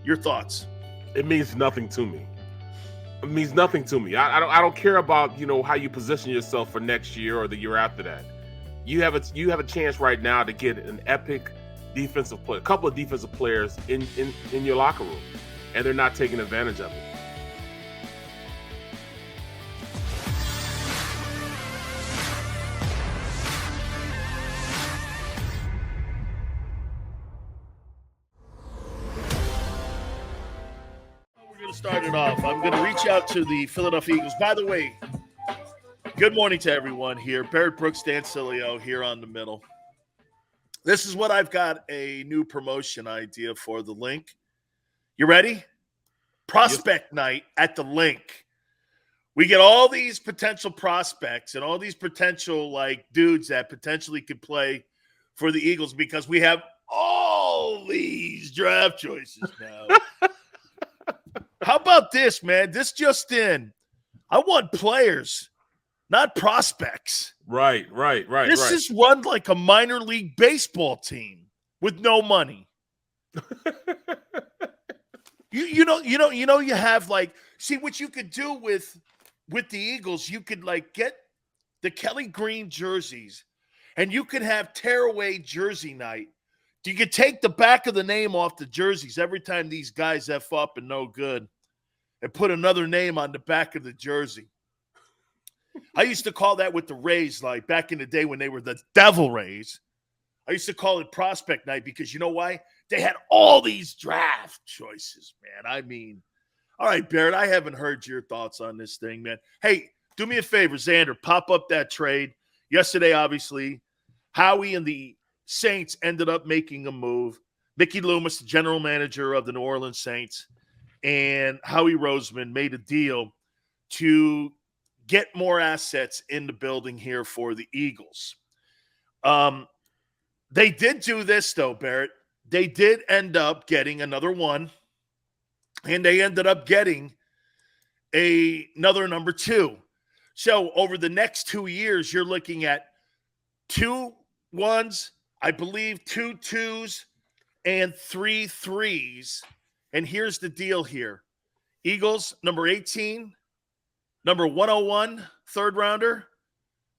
Your thoughts? It means nothing to me. It means nothing to me. I don't care about how you position yourself for next year or the year after that. You have a chance right now to get an epic defensive play, a couple of defensive players in your locker room, and they're not taking advantage of it. We're going to start it off. I'm going to reach out to the Philadelphia Eagles. By the way, good morning to everyone here. Barrett, Brooks, Dan, Sileo here on the middle. This is what I've got a new promotion idea for the link. You ready? Prospect night at the link. We get all these potential prospects and all these potential dudes that potentially could play for the Eagles because we have all these draft choices now. How about this, man? This just in. I want players, not prospects. Right. This is run like a minor league baseball team with no money. You have see what you could do with the Eagles. You could get the Kelly Green jerseys, and you could have tearaway jersey night. You could take the back of the name off the jerseys every time these guys F up and no good, and put another name on the back of the jersey. I used to call that with the Rays, back in the day when they were the Devil Rays. I used to call it Prospect Night because you know why? They had all these draft choices, man. I mean, all right, Barrett, I haven't heard your thoughts on this thing, man. Hey, do me a favor, Xander, pop up that trade. Yesterday, obviously, Howie and the Saints ended up making a move. Mickey Loomis, the general manager of the New Orleans Saints, and Howie Roseman made a deal to get more assets in the building here for the Eagles. They did do this, though, Barrett. They did end up getting another one, and they ended up getting another number 2. So over the next 2 years, you're looking at 2 1s, I believe 2 2s, and 3 3s. And here's the deal here. Eagles, number 18, number 101, third rounder,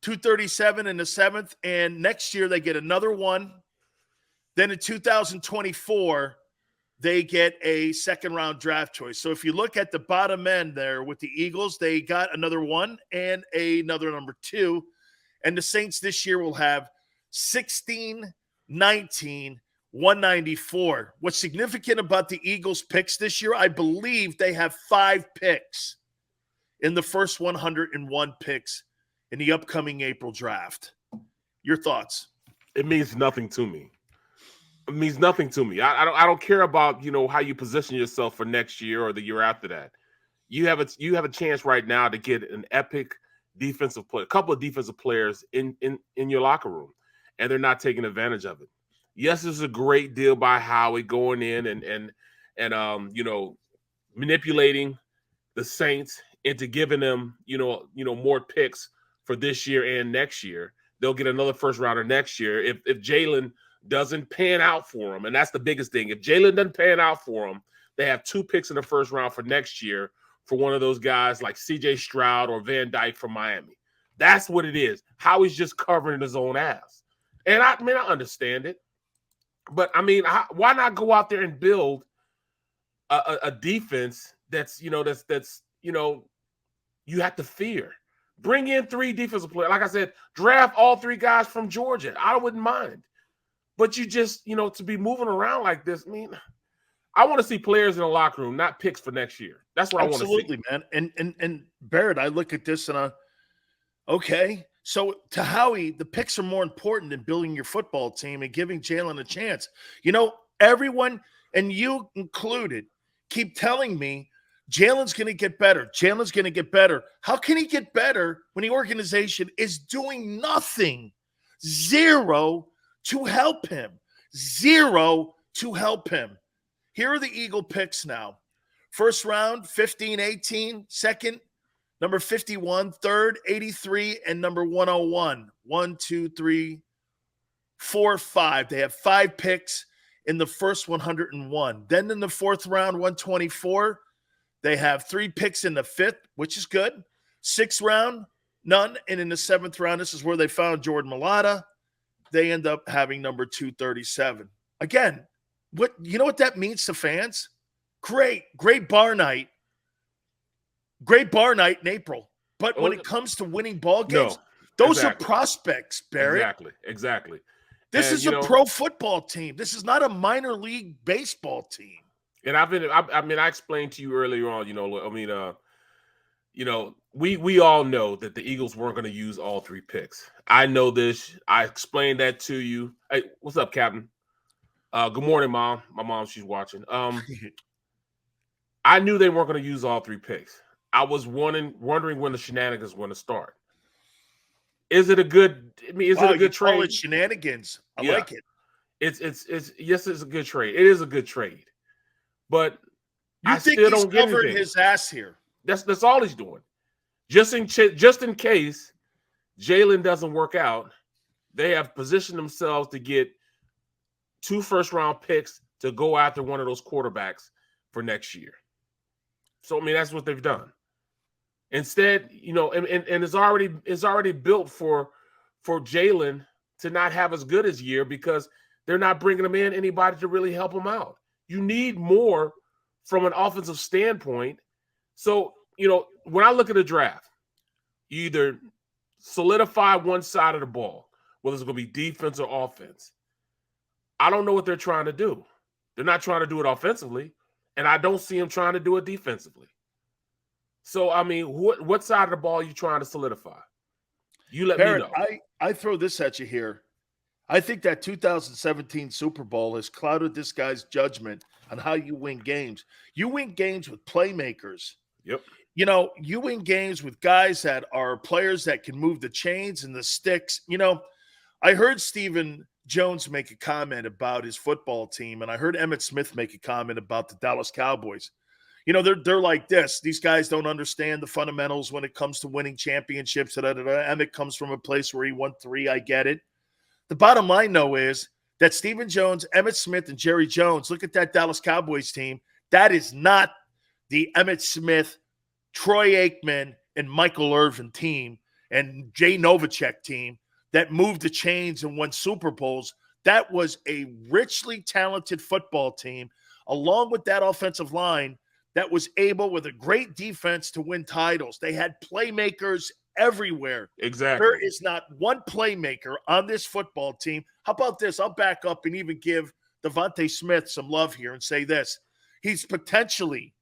237 in the 7th, and next year they get another one. Then in 2024, they get a second-round draft choice. So if you look at the bottom end there with the Eagles, they got another 1 and another number 2. And the Saints this year will have 16, 19, 194. What's significant about the Eagles picks this year, I believe they have 5 picks in the first 101 picks in the upcoming April draft. Your thoughts? It means nothing to me. It means nothing to me. I don't care about how you position yourself for next year or the year after that. You have a chance right now to get an epic defensive play, a couple of defensive players in your locker room, and they're not taking advantage of it. Yes, this is a great deal by Howie going in and manipulating the Saints into giving them more picks for this year and next year. They'll get another first rounder next year if Jalen doesn't pan out for them, and that's the biggest thing. If Jalen doesn't pan out for them, they have 2 picks in the first round for next year for one of those guys like C.J. Stroud or Van Dyke from Miami. That's what it is. Howie's just covering his own ass, and I understand it, but why not go out there and build a defense that's you have to fear. Bring in 3 defensive players. Like I said, draft all 3 guys from Georgia. I wouldn't mind. But you just, to be moving around like this, I want to see players in the locker room, not picks for next year. That's what I want to see. Absolutely, man. And Barrett, I look at this and okay. So to Howie, the picks are more important than building your football team and giving Jalen a chance. Everyone, and you included, keep telling me Jalen's going to get better. Jalen's going to get better. How can he get better when the organization is doing nothing? Zero to help him. Zero to help him. Here are the Eagle picks now. First round, 15, 18. Second, number 51. Third, 83. And number 101. 1, 2, 3, 4, 5. They have 5 picks in the first 101. Then in the fourth round, 124, they have 3 picks in the fifth, which is good. Sixth round, none. And in the seventh round, this is where they found Jordan Mailata. They end up having number 237. Again, you know what that means to fans? Great bar night. Great bar night in April. But when it comes to winning ball games, those are prospects, Barrett. Exactly. This is a pro football team. This is not a minor league baseball team. And I explained to you earlier on, we all know that the Eagles weren't going to use all 3 picks. I know this. I explained that to you. Hey, what's up, Captain? Good morning, Mom. My mom, she's watching. I knew they weren't going to use all 3 picks. I was wondering when the shenanigans were going to start. Is it a good? Is it a good trade? Call it shenanigans. I like it. It's yes, it's a good trade. It is a good trade, but I still don't get anything. His ass here. That's all he's doing. Just in case Jalen doesn't work out, they have positioned themselves to get 2 first-round picks to go after one of those quarterbacks for next year. So that's what they've done. Instead, and it's already built for Jalen to not have as good as year because they're not bringing him in anybody to really help him out. You need more from an offensive standpoint. So, when I look at the draft, you either solidify one side of the ball, whether it's going to be defense or offense. I don't know what they're trying to do. They're not trying to do it offensively, and I don't see them trying to do it defensively. So, what side of the ball are you trying to solidify? You let Barrett, me know. I throw this at you here. I think that 2017 Super Bowl has clouded this guy's judgment on how you win games. You win games with playmakers. Yep. You win games with guys that are players that can move the chains and the sticks. I heard Stephen Jones make a comment about his football team, and I heard Emmitt Smith make a comment about the Dallas Cowboys. They're like this. These guys don't understand the fundamentals when it comes to winning championships. Emmitt comes from a place where he won 3. I get it. The bottom line, though, is that Stephen Jones, Emmitt Smith, and Jerry Jones, look at that Dallas Cowboys team. That is not the Emmitt Smith, Troy Aikman, and Michael Irvin team and Jay Novacek team that moved the chains and won Super Bowls. That was a richly talented football team, along with that offensive line that was able, with a great defense, to win titles. They had playmakers everywhere. Exactly. There is not one playmaker on this football team. How about this? I'll back up and even give Devontae Smith some love here and say this. He's potentially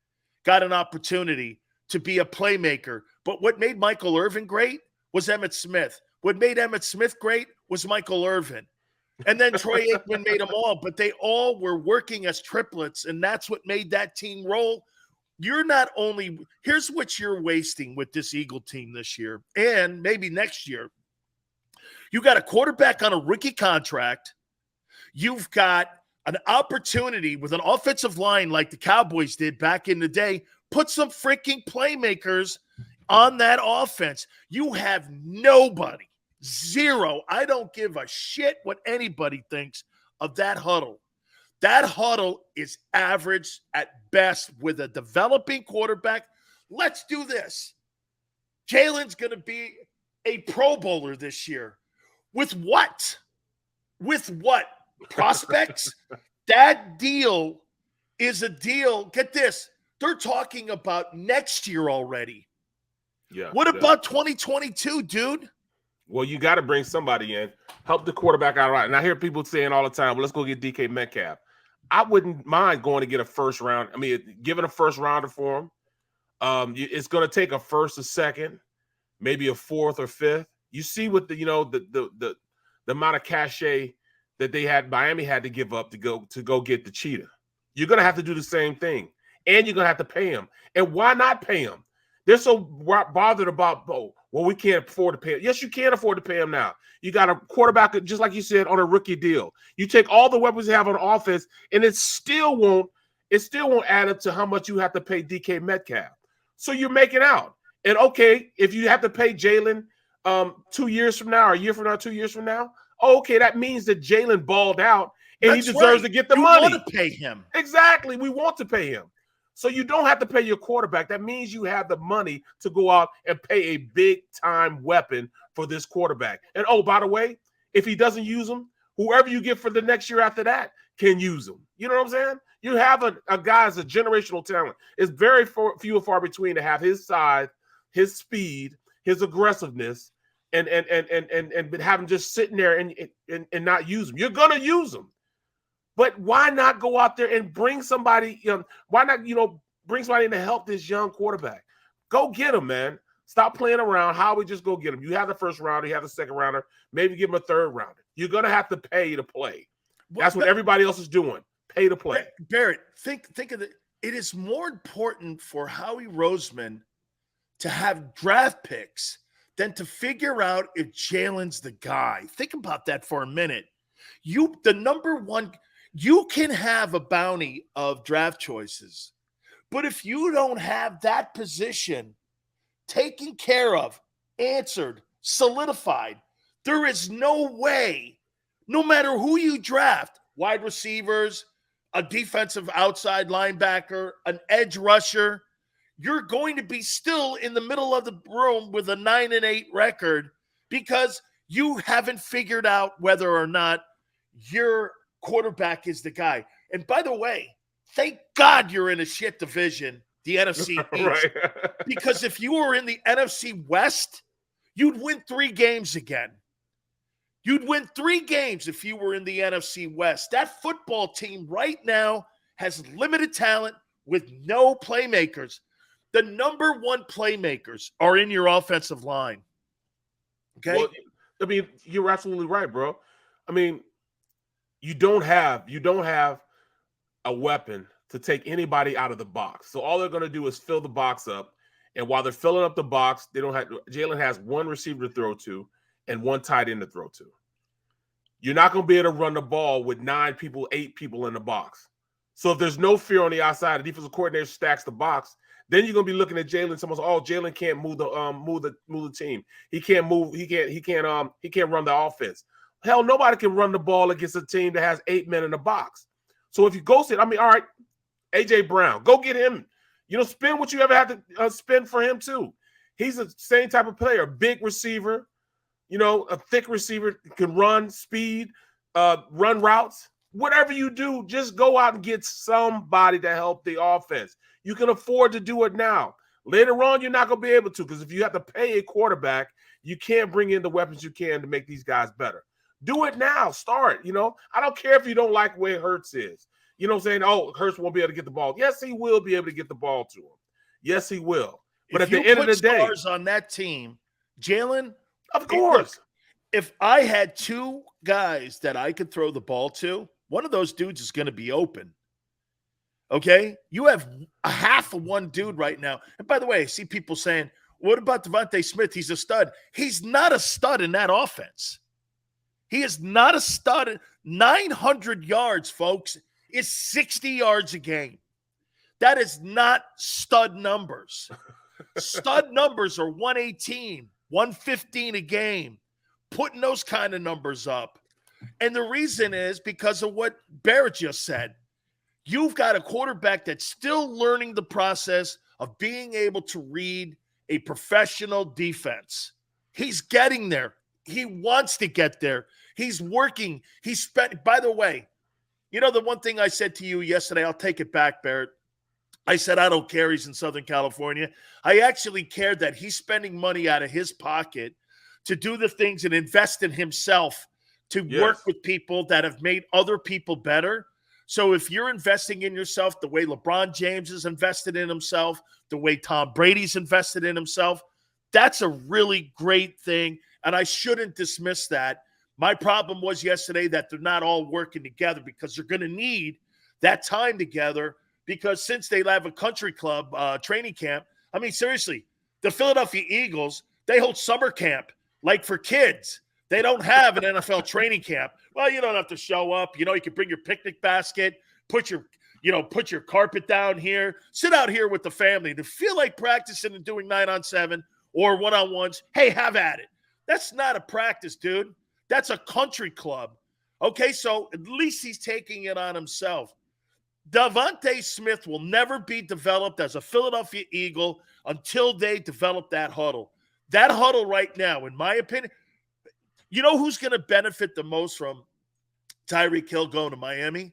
got an opportunity to be a playmaker. But what made Michael Irvin great was Emmitt Smith. What made Emmitt Smith great was Michael Irvin. And then Troy Aikman made them all. But they all were working as triplets, and that's what made that team roll. You're not only – here's what you're wasting with this Eagle team this year and maybe next year. You got a quarterback on a rookie contract. You've got an opportunity with an offensive line like the Cowboys did back in the day. Put some freaking playmakers on that offense. You have nobody, 0. I don't give a shit what anybody thinks of that huddle. That huddle is average at best with a developing quarterback. Let's do this. Jalen's going to be a Pro Bowler this year. With what? With what? Prospects? That deal is a deal. Get this. They're talking about next year already. Yeah. What about 2022, dude? Well, you got to bring somebody in. Help the quarterback out right. And I hear people saying all the time, well, let's go get DK Metcalf. I wouldn't mind going to get a first round. Giving a first rounder for him. It's going to take a first, a second, maybe a fourth or fifth. You see what the amount of cachet that Miami had to give up to go get the cheetah. You're going to have to do the same thing, and you're going to have to pay him. And why not pay him? They're so bothered about, we can't afford to pay him. Yes, you can afford to pay him now. You got a quarterback, just like you said, on a rookie deal. You take all the weapons you have on offense, and it still won't add up to how much you have to pay DK Metcalf. So you're making out. And okay, if you have to pay Jalen 2 years from now, or a year from now, 2 years from now, okay, that means that Jalen balled out and he deserves to get the money. You want to pay him. Exactly. We want to pay him. So you don't have to pay your quarterback. That means you have the money to go out and pay a big-time weapon for this quarterback. And, oh, by the way, if he doesn't use him, whoever you get for the next year after that can use him. You know what I'm saying? You have a guy as a generational talent. It's very few and far between to have his size, his speed, his aggressiveness, and have him just sitting there and not use him. You're going to use him. But why not go out there and bring somebody, why not, bring somebody in to help this young quarterback? Go get him, man. Stop playing around. Howie, just go get him. You have the first rounder, you have the second rounder, maybe give him a third rounder. You're going to have to pay to play. That's what everybody else is doing. Pay to play. Barrett, think of it. It is more important for Howie Roseman to have draft picks than to figure out if Jalen's the guy. Think about that for a minute. The number one, you can have a bounty of draft choices, but if you don't have that position taken care of, answered, solidified, there is no way, no matter who you draft, wide receivers, a defensive outside linebacker, an edge rusher, you're going to be still in the middle of the room with a 9-8 record because you haven't figured out whether or not your quarterback is the guy. And by the way, thank God you're in a shit division, the NFC East. Right. Because if you were in the NFC West, you'd win 3 games again. You'd win 3 games if you were in the NFC West. That football team right now has limited talent with no playmakers. The number one playmakers are in your offensive line. Okay? Well, I mean, you're absolutely right, bro. I mean, you don't have a weapon to take anybody out of the box. So all they're going to do is fill the box up. And while they're filling up the box, Jalen has one receiver to throw to and one tight end to throw to. You're not going to be able to run the ball with 9 people, 8 people in the box. So if there's no fear on the outside, the defensive coordinator stacks the box. Then you're gonna be looking at Jalen. Someone's, oh, Jalen can't move the team. He can't move. He can't run the offense. Hell, nobody can run the ball against a team that has 8 men in the box. So if you go sit, all right, AJ Brown, go get him. Spend what you ever have to spend for him too. He's the same type of player, big receiver, a thick receiver, can run, speed, run routes. Whatever you do, just go out and get somebody to help the offense. You can afford to do it now. Later on, you're not going to be able to, because if you have to pay a quarterback, you can't bring in the weapons you can to make these guys better. Do it now. Start. I don't care if you don't like where Hurts is. Saying, oh, Hurts won't be able to get the ball. Yes, he will be able to get the ball to him. Yes, he will. But at the end of the day, stars on that team, Jalen, of course. If I had 2 guys that I could throw the ball to, one of those dudes is going to be open. Okay? You have a half of one dude right now. And by the way, I see people saying, what about Devontae Smith? He's a stud. He's not a stud in that offense. He is not a stud. 900 yards, folks, is 60 yards a game. That is not stud numbers. Stud numbers are 118, 115 a game, putting those kind of numbers up. And the reason is because of what Barrett just said. You've got a quarterback that's still learning the process of being able to read a professional defense. He's getting there. He wants to get there. He's working. By the way, the one thing I said to you yesterday, I'll take it back, Barrett. I said, I don't care. He's in Southern California. I actually cared that he's spending money out of his pocket to do the things and invest in himself, to work with people that have made other people better. So if you're investing in yourself the way LeBron James is invested in himself, the way Tom Brady's invested in himself, that's a really great thing. And I shouldn't dismiss that. My problem was yesterday that they're not all working together, because they're going to need that time together, because since they have a country club training camp, I mean, seriously, the Philadelphia Eagles, they hold summer camp like for kids. They don't have an NFL training camp. Well, you don't have to show up. You can bring your picnic basket, put your carpet down here, sit out here with the family. To feel like practicing and doing 9-on-7 or 1-on-1s, hey, have at it. That's not a practice, dude. That's a country club. Okay, so at least he's taking it on himself. Devontae Smith will never be developed as a Philadelphia Eagle until they develop that huddle. That huddle right now, in my opinion, you know who's going to benefit the most from Tyreek Hill going to Miami?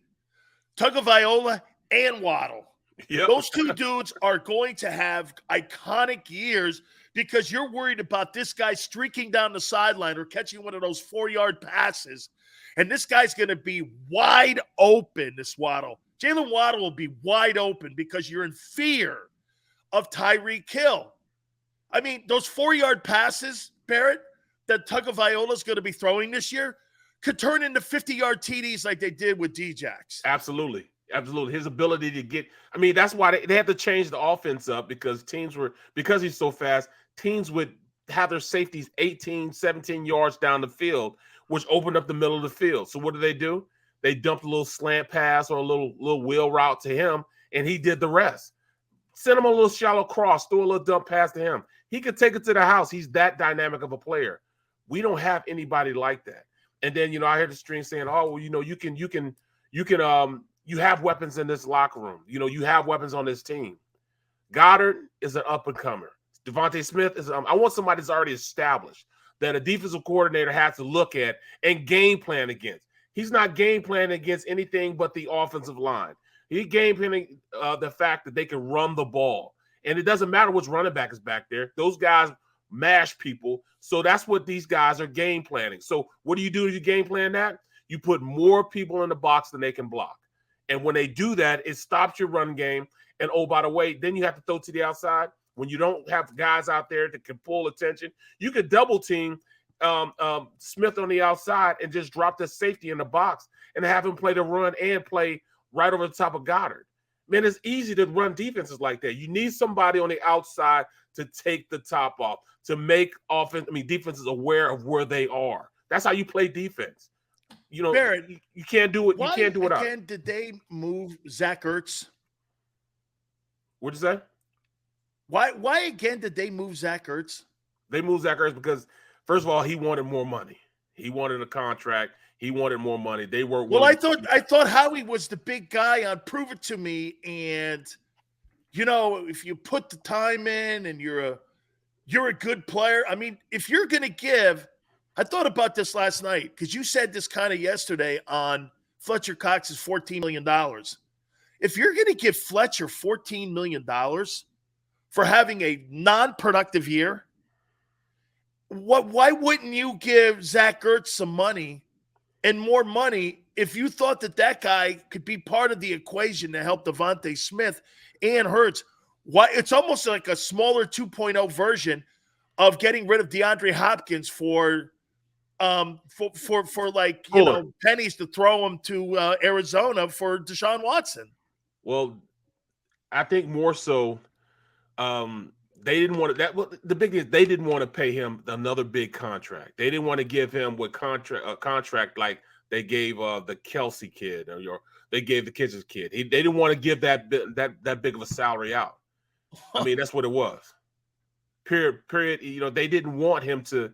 Tagovailoa and Waddle. Yep. Those two dudes are going to have iconic years because you're worried about this guy streaking down the sideline or catching one of those 4-yard passes. And this guy's going to be wide open, this Waddle. Jalen Waddle will be wide open because you're in fear of Tyreek Hill. I mean, those 4-yard passes, Barrett, that Tagovailoa is going to be throwing this year could turn into 50-yard TDs like they did with Djax. Absolutely. Absolutely. His ability to get, I mean, that's why they had to change the offense up because because he's so fast, teams would have their safeties 18, 17 yards down the field, which opened up the middle of the field. So what do? They dumped a little slant pass or a little wheel route to him, and he did the rest. Send him a little shallow cross, throw a little dump pass to him. He could take it to the house. He's that dynamic of a player. We don't have anybody like that. And then, I heard the stream saying, oh, well, you have weapons in this locker room. You have weapons on this team. Goddard is an up-and-comer. Devontae Smith is I want somebody that's already established that a defensive coordinator has to look at and game plan against. He's not game planning against anything but the offensive line. He game planning the fact that they can run the ball. And it doesn't matter which running back is back there. Those guys mash people. So that's what these guys are game planning. So what do you do to game plan that? You put more people in the box than they can block. And when they do that, it stops your run game. And, oh, by the way, then you have to throw to the outside. When you don't have guys out there that can pull attention, you could double team Smith on the outside and just drop the safety in the box and have him play the run and play right over the top of Goddard. Man, it's easy to run defenses like that. You need somebody on the outside to take the top off, to make defenses aware of where they are. That's how you play defense. Barrett, you can't do it. You can't do it out. Again, did they move Zach Ertz? What'd you say? Why again did they move Zach Ertz? They moved Zach Ertz because, first of all, he wanted more money. He wanted a contract. He wanted more money. They were well. I thought Howie was the big guy on Prove It to Me, and if you put the time in and you're a good player. I mean, if you're going to give, I thought about this last night because you said this kind of yesterday on Fletcher Cox's $14 million. If you're going to give Fletcher $14 million for having a non-productive year, why wouldn't you give Zach Ertz some money and more money if you thought that guy could be part of the equation to help Devontae Smith and Hurts? Why? It's almost like a smaller 2.0 version of getting rid of DeAndre Hopkins for pennies to throw him to Arizona for Deshaun Watson. Well, I think more so they didn't want to. The big thing is they didn't want to pay him another big contract. They didn't want to give him a contract like they gave the Kelsey kid or they gave the Kitchens kid. They didn't want to give that big of a salary out. I mean, that's what it was. Period. They didn't want him to.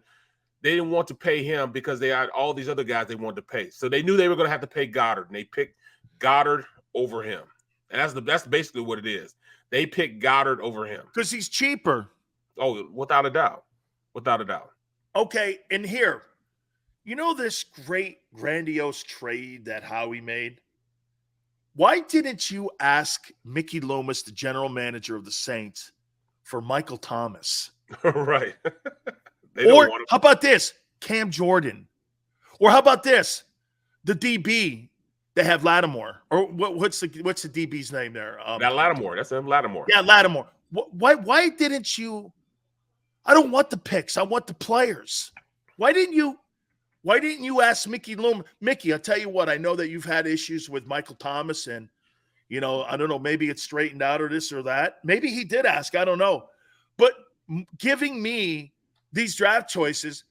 They didn't want to pay him because they had all these other guys they wanted to pay. So they knew they were going to have to pay Goddard, and they picked Goddard over him. And that's basically what it is. They picked Goddard over him because he's cheaper. Oh, without a doubt. Without a doubt. Okay, and here, this great grandiose trade that Howie made? Why didn't you ask Mickey Loomis, the general manager of the Saints, for Michael Thomas? Right. Or how about this? Cam Jordan. Or how about this? The DB. They have Lattimore. Or what's the DB's name there? That Lattimore. That's him, Lattimore. Yeah, Lattimore. Why didn't you? I don't want the picks. I want the players. Why didn't you ask Mickey Loomis? Mickey, I'll tell you what. I know that you've had issues with Michael Thomas, and I don't know. Maybe it's straightened out or this or that. Maybe he did ask. I don't know. But giving me these draft choices,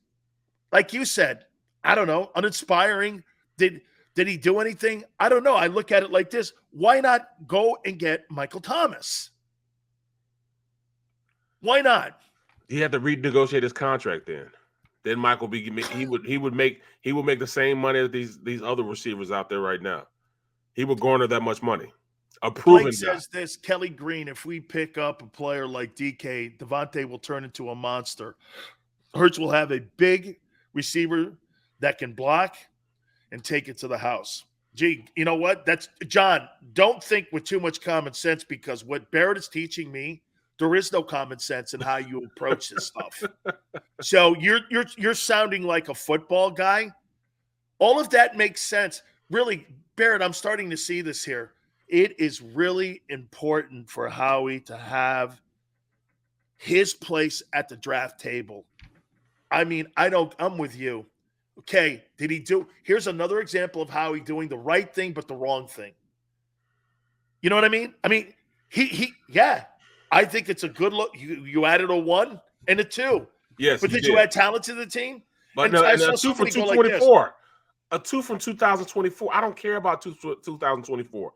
like you said, I don't know, uninspiring. Did he do anything? I don't know. I look at it like this. Why not go and get Michael Thomas? Why not? He had to renegotiate his contract then. then Michael he would make the same money as these other receivers out there right now. He would garner that much money. A proven Blake guy. says this, Kelly Green, if we pick up a player like DK, Devontae will turn into a monster. Hurts will have a big receiver that can block and take it to the house. Gee, you know what? That's John, don't think with too much common sense, because what Barrett is teaching me, there is no common sense in how you approach this stuff. So you're sounding like a football guy. All of that makes sense. Really, Barrett, I'm starting to see this here. It is really important for Howie to have his place at the draft table. I mean, I'm with you. Okay, did he do? Here's another example of Howie doing the right thing but the wrong thing. You know what I mean? I mean, yeah. I think it's a good look. You added a 1 and a 2. Yes, but did you add talent to the team? But no, and a 2 from 224. A 2 from 2024. I don't care about 2024.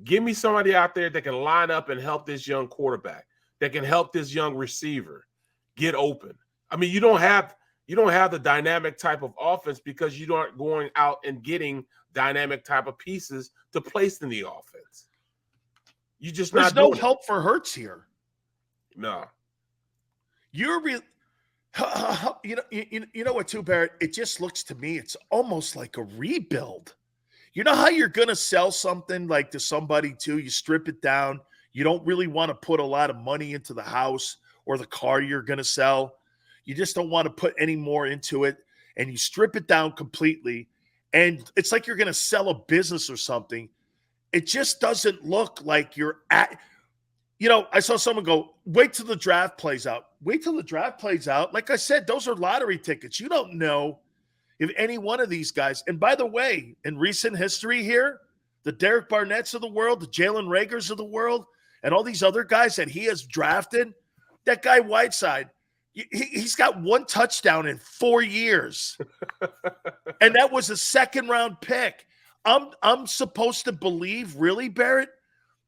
Give me somebody out there that can line up and help this young quarterback, that can help this young receiver get open. I mean, you don't have the dynamic type of offense because you aren't going out and getting dynamic type of pieces to place in the offense. You just There's no help for Hurts here. No. You're real. You know what, too, Barrett? It just looks to me, it's almost like a rebuild. You know how you're going to sell something like to somebody, too? You strip it down. You don't really want to put a lot of money into the house or the car you're going to sell. You just don't want to put any more into it, and you strip it down completely. And it's like you're going to sell a business or something. It just doesn't look like you're at – I saw someone go, wait till the draft plays out. Wait till the draft plays out. Like I said, those are lottery tickets. You don't know if any one of these guys – and by the way, in recent history here, the Derek Barnetts of the world, the Jalen Reagors of the world, and all these other guys that he has drafted, that guy Whiteside – he's got 1 touchdown in 4 years. And that was a 2nd-round pick. I'm supposed to believe, really, Barrett,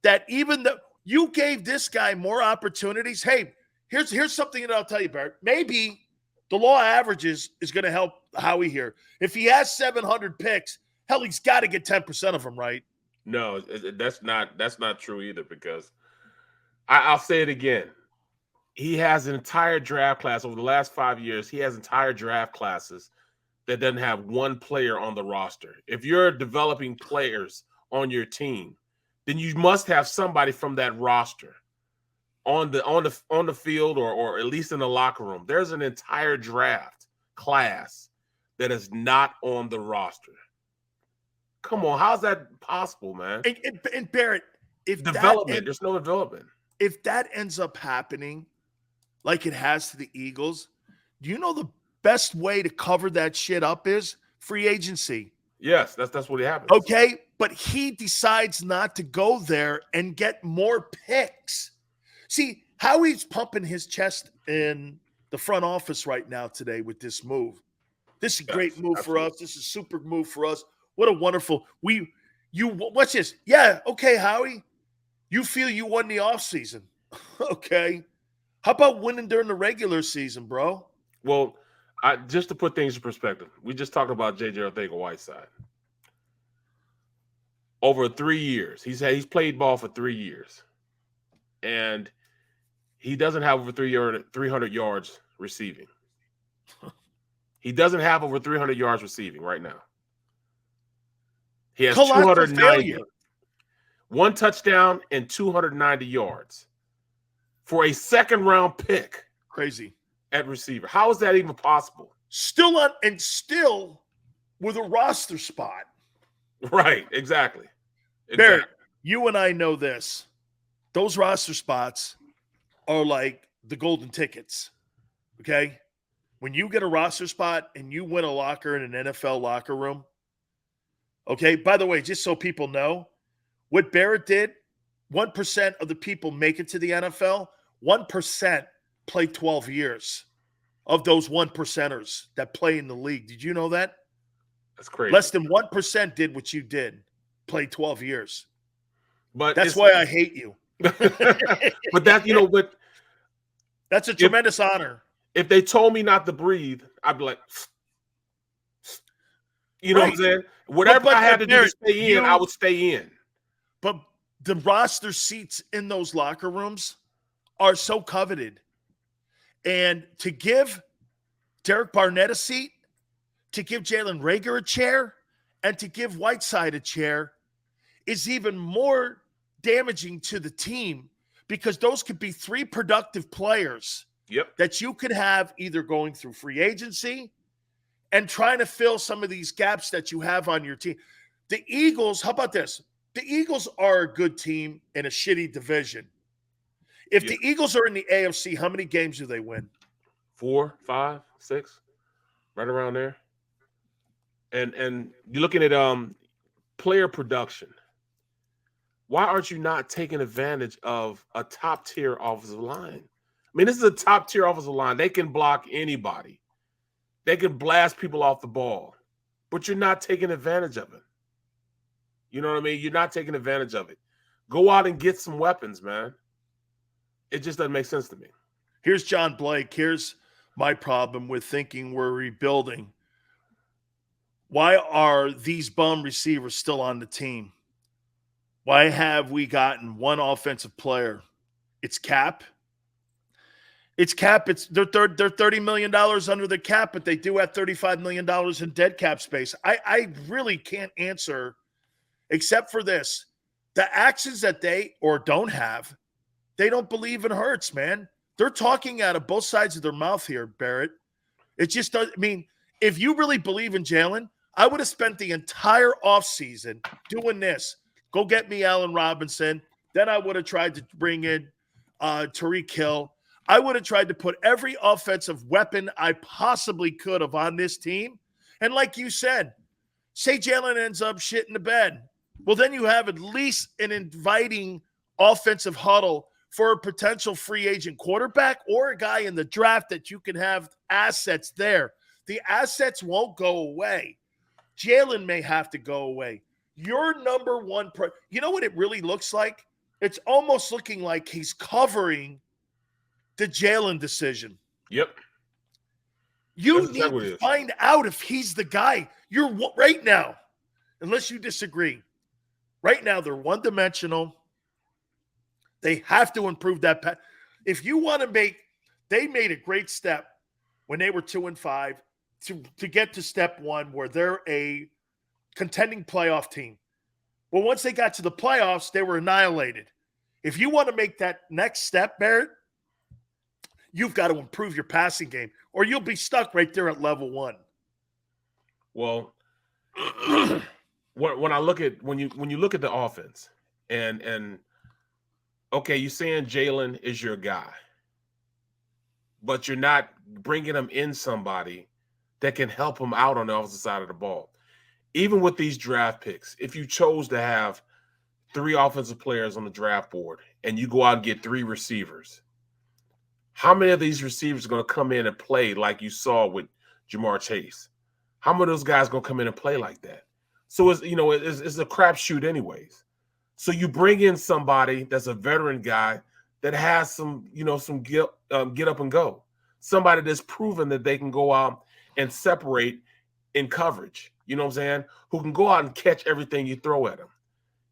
that even though you gave this guy more opportunities, hey, here's something that I'll tell you, Barrett. Maybe the law of averages is going to help Howie here. If he has 700 picks, hell, he's got to get 10% of them, right? No, that's not true either, because I'll say it again. He has an entire draft class over the last 5 years. He has entire draft classes that doesn't have one player on the roster. If you're developing players on your team, then you must have somebody from that roster on the field or at least in the locker room. There's an entire draft class that is not on the roster. Come on, how's that possible, man? And Barrett, there's no development. If that ends up happening, like it has to the Eagles, do you know the best way to cover that shit up is free agency? Yes, that's what happens. Okay, but he decides not to go there and get more picks. See, Howie's pumping his chest in the front office right now today with this move. This is a great move for us. This is a super move for us. What a wonderful what's this? Yeah, okay, Howie. You feel you won the offseason. Okay. How about winning during the regular season, bro? Well, just to put things in perspective, we just talked about J.J. Arcega-Whiteside. Over 3 years, he's played ball for 3 years, and he doesn't have over 300 yards receiving. He doesn't have over 300 yards receiving right now. He has 290, 1 touchdown and 290 yards. For a 2nd-round pick. Crazy. At receiver. How is that even possible? Still with a roster spot. Right, exactly. Barrett, you and I know this. Those roster spots are like the golden tickets, okay? When you get a roster spot and you win a locker in an NFL locker room, okay? By the way, just so people know, what Barrett did, 1% of the people make it to the NFL. 1% play 12 years of those 1%ers that play in the league. Did you know that? That's crazy. Less than 1% did what you did, play 12 years. But that's why I hate you. But that, but that's a tremendous honor. If they told me not to breathe, I'd be like, you know what I'm saying? Whatever I had to do to Barrett, stay in, I would stay in. But the roster seats in those locker rooms are so coveted. And to give Derek Barnett a seat, to give Jalen Reagor a chair, and to give Whiteside a chair is even more damaging to the team because those could be three productive players that you could have either going through free agency and trying to fill some of these gaps that you have on your team. The Eagles, how about this? The Eagles are a good team in a shitty division. If the Eagles are in the AFC, how many games do they win? 4, 5, 6, right around there. And you're looking at player production. Why aren't you not taking advantage of a top-tier offensive line? I mean, this is a top-tier offensive line. They can block anybody. They can blast people off the ball, but you're not taking advantage of it. You know what I mean? You're not taking advantage of it. Go out and get some weapons, man. It just doesn't make sense to me. Here's John Blake. Here's my problem with thinking we're rebuilding. Why are these bum receivers still on the team? Why have we gotten one offensive player? It's cap. It's cap. They're $30 million under the cap, but they do have $35 million in dead cap space. I really can't answer except for this. The actions that they or don't have, they don't believe in Hurts, man. They're talking out of both sides of their mouth here, Barrett. It just doesn't. I mean, if you really believe in Jalen, I would have spent the entire offseason doing this. Go get me Allen Robinson. Then I would have tried to bring in Tyreek Hill. I would have tried to put every offensive weapon I possibly could have on this team. And like you said, say Jalen ends up shitting the bed. Well, then you have at least an inviting offensive huddle for a potential free agent quarterback or a guy in the draft that you can have assets there. The assets won't go away. Jalen may have to go away. Your number one you know what it really looks like? It's almost looking like he's covering the Jalen decision. Yep. You need to find out if he's the guy. You're right now, unless you disagree. Right now, they're one-dimensional. They have to improve that. If you want to they made a great step when they were 2-5 to get to step one where they're a contending playoff team. Well, once they got to the playoffs, they were annihilated. If you want to make that next step, Barrett, you've got to improve your passing game or you'll be stuck right there at level one. Well, when you look at the offense and okay, you're saying Jalen is your guy, but you're not bringing him in somebody that can help him out on the opposite side of the ball. Even with these draft picks, if you chose to have 3 offensive players on the draft board and you go out and get 3 receivers, how many of these receivers are going to come in and play like you saw with Jamar Chase? How many of those guys going to come in and play like that? So it's a crapshoot anyways. So you bring in somebody that's a veteran guy that has some get up and go. Somebody that's proven that they can go out and separate in coverage. You know what I'm saying? Who can go out and catch everything you throw at them.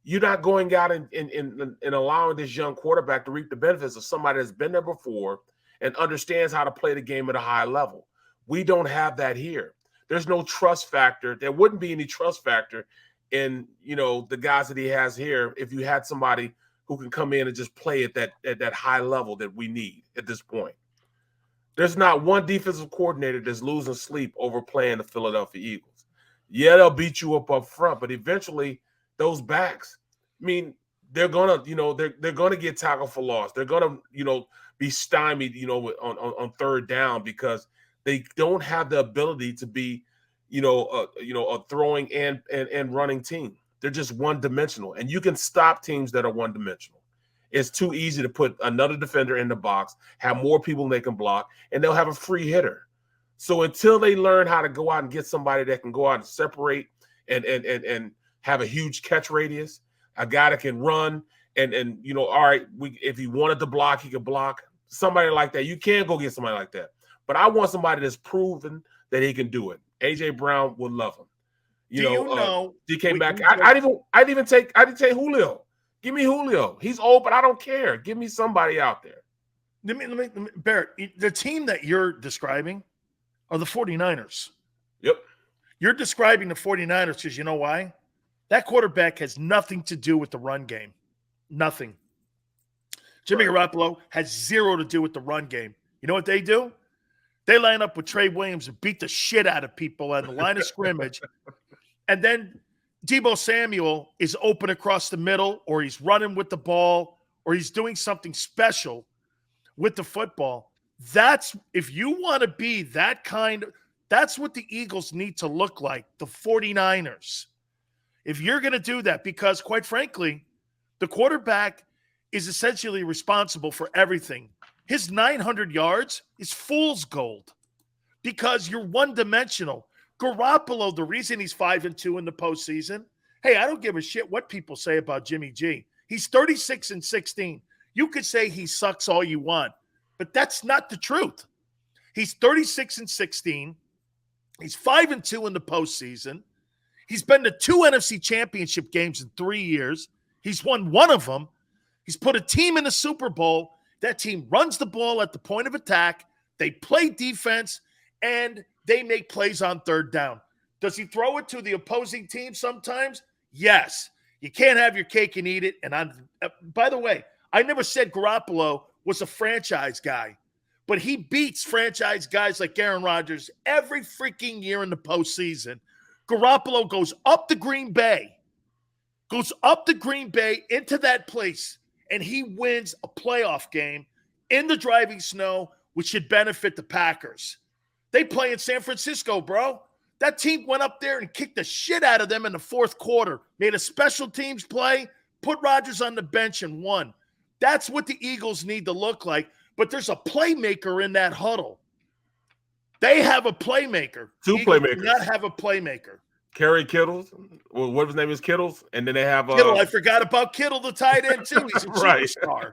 You're not going out and allowing this young quarterback to reap the benefits of somebody that's been there before and understands how to play the game at a high level. We don't have that here. There's no trust factor. There wouldn't be any trust factor in the guys that he has here if you had somebody who can come in and just play at that high level that we need at this point. There's not one defensive coordinator that's losing sleep over playing the Philadelphia Eagles. Yeah, they'll beat you up front, but eventually those backs, I mean, they're gonna get tackled for loss. They're gonna be stymied on third down because they don't have the ability to be a throwing and running team. They're just one-dimensional, and you can stop teams that are one-dimensional. It's too easy to put another defender in the box, have more people they can block, and they'll have a free hitter. So until they learn how to go out and get somebody that can go out and separate and have a huge catch radius, a guy that can run and all right, if he wanted to block, he could block. Somebody like that. You can go get somebody like that. but I want somebody that's proven that he can do it. A.J. Brown will love him. You know, DK back. I didn't take Julio. Give me Julio. He's old, but I don't care. Give me somebody out there. Let me, Barrett, the team that you're describing are the 49ers. Yep. You're describing the 49ers because you know why? That quarterback has nothing to do with the run game. Nothing. Jimmy Garoppolo has zero to do with the run game. You know what they do? They line up with Trey Williams and beat the shit out of people on the line of scrimmage. And then Deebo Samuel is open across the middle, or he's running with the ball, or he's doing something special with the football. That's, if you want to be that kind of, that's what the Eagles need to look like, the 49ers. If you're going to do that, because quite frankly, the quarterback is essentially responsible for everything. His 900 yards is fool's gold because you're one-dimensional. Garoppolo, the reason he's 5-2 in the postseason, hey, I don't give a shit what people say about Jimmy G. He's 36-16. You could say he sucks all you want, but that's not the truth. He's 36-16. He's 5-2 in the postseason. He's been to 2 NFC championship games in 3 years. He's won one of them. He's put a team in the Super Bowl. That team runs the ball at the point of attack. They play defense, and they make plays on third down. Does he throw it to the opposing team sometimes? Yes. You can't have your cake and eat it. And by the way, I never said Garoppolo was a franchise guy, but he beats franchise guys like Aaron Rodgers every freaking year in the postseason. Garoppolo goes up the Green Bay into that place, and he wins a playoff game in the driving snow, which should benefit the Packers. They play in San Francisco, bro. That team went up there and kicked the shit out of them in the fourth quarter, made a special teams play, put Rodgers on the bench, and won. That's what the Eagles need to look like, but there's a playmaker in that huddle. They have a playmaker. Two Eagles playmakers. Do not have a playmaker. Kerry Kittles. Well, what his name is Kittles, and then they have Kittle. I forgot about Kittle, the tight end too. He's a superstar.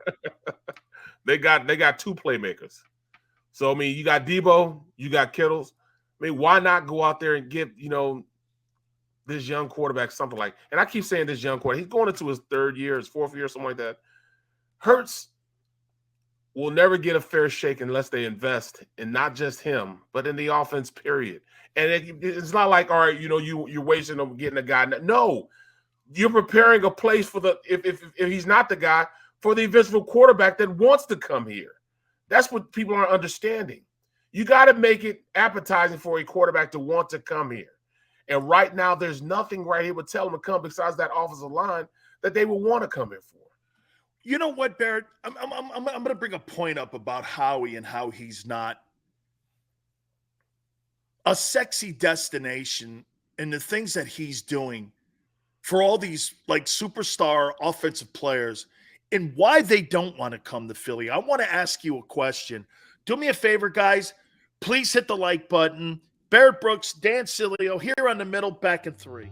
They got two playmakers. So I mean, you got Deebo, you got Kittles. I mean, why not go out there and give this young quarterback something like? And I keep saying this young quarterback. He's going into his third year, his fourth year, something like that. Hurts will never get a fair shake unless they invest in not just him, but in the offense. Period. And it's not like, all right, you're wasting on getting a guy. No, you're preparing a place for if he's not the guy, for the eventual quarterback that wants to come here. That's what people aren't understanding. You got to make it appetizing for a quarterback to want to come here. And right now, there's nothing right here would tell them to come besides that offensive line that they would want to come here for. You know what, Barrett? I'm going to bring a point up about Howie and how he's not a sexy destination and the things that he's doing for all these like superstar offensive players and why they don't want to come to Philly. I want to ask you a question. Do me a favor, guys. Please hit the like button. Barrett Brooks, Dan Sileo here on The Middle, back in 3.